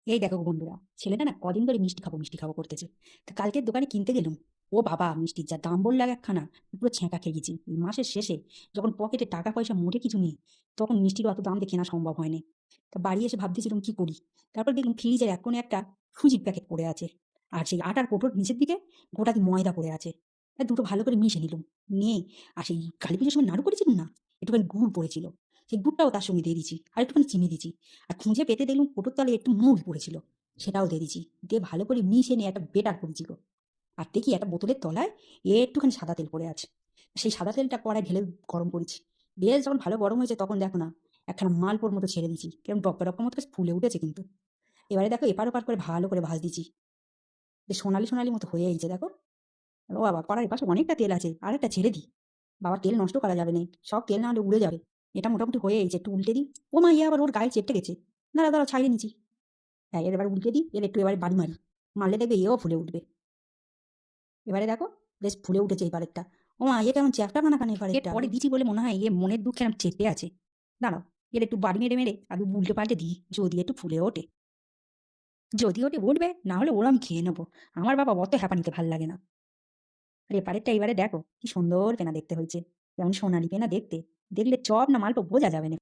এই দেখো বন্ধুরা, ছেলেটা না কদিন ধরে মিষ্টি খাবো মিষ্টি খাবো করতেছে। তা কালকের দোকানে কিনতে গেলাম। ও বাবা, মিষ্টির যা দাম বললো একখানা, পুরো ছ্যাঁকা খেয়ে গেছি। এই মাসের শেষে যখন পকেটে টাকা পয়সা মোটে কিছু নেই, তখন মিষ্টির অত দাম দিয়ে কেনা সম্ভব হয়নি। তা বাড়ি এসে ভাবতেছিলাম কি করি। তারপর দেখলাম ফ্রিজের এক কোণে একটা সুজির প্যাকেট পড়ে আছে, আর সেই আটার কোটোর নিচের দিকে গোটা দিয়ে ময়দা পড়ে আছে। তা দুটো ভালো করে মিশে নিলাম, নিয়ে আর সেই কালী পুজোর সময় নাড়ু করেছিলাম না, একটুখানি গুড় পড়েছিল, সেই গুড়টাও তার সঙ্গে দিয়ে দিচ্ছি, আর একটুখানি চিনি দিচ্ছি। আর খুঁজে পেতে দেখলাম কোটোর তলে একটু নুন পড়েছিল, সেটাও দিয়ে দিচ্ছি। দিয়ে ভালো করে মিশিয়ে নিয়ে একটা বেটার করেছিল। আর দেখি একটা বোতলের তলায় একটুখানি সাদা তেল পড়ে আছে। সেই সাদা তেলটা কড়ায় ঢেলে গরম করেছি। বেশ যখন ভালো গরম হয়েছে তখন দেখো না, একখানা মালপোর মতো ছেড়ে দিচ্ছি, কেমন ডক্কর ডক্কর মতো বেশ ফুলে উঠেছে কিন্তু। এবারে দেখো এপার ওপার করে ভালো করে ভাজ দিচ্ছি, বেশ সোনালি সোনালি মতো হয়ে গেছে দেখো। ও বাবা, কড়াই পাশে অনেকটা তেল আছে, আর একটা ছেড়ে দিই। বাবা, তেল নষ্ট করা যাবে না, সব তেল না হলে উড়ে যাবে। এটা মোটামুটি হয়ে গেছে, একটু উল্টে দিই। ও মা, ইয়ে আবার ওর গায়ে চেপটে গেছে। দাঁড়া দাঁড়া, ছাড়িয়ে নিচ্ছি। হ্যাঁ, এর এবার উল্টে দিই, এর একটু এবারে বাড়ি মারি। মারলে দেখবে এও ফুলে উঠবে। এবারে দেখো, বেশ ফুলে উঠেছে এই পারেরটা। ও মা, এ কেমন চ্যাপ্টা বানা কানে পারেরটা, পরে দিচ্ছি বলে মনে হয় এ মনের দুঃখে এরকম চেপে আছে। দাঁড়াও, এর একটু বাড়ি মেরে মেরে আর উল্টে পাল্টে দিই, যদি একটু ফুলে ওঠে। যদি ওঠে উঠবে, না হলে ওরা আমি খেয়ে নেবো। আমার বাবা অত হ্যাপানিতে ভাল লাগে না। আর এপারেরটা এবারে দেখো কি সুন্দর পেনা দেখতে হয়েছে, যেমন সোনালি পেনা দেখতে। দেখলে চপ না মালপো বোঝা যাবে না।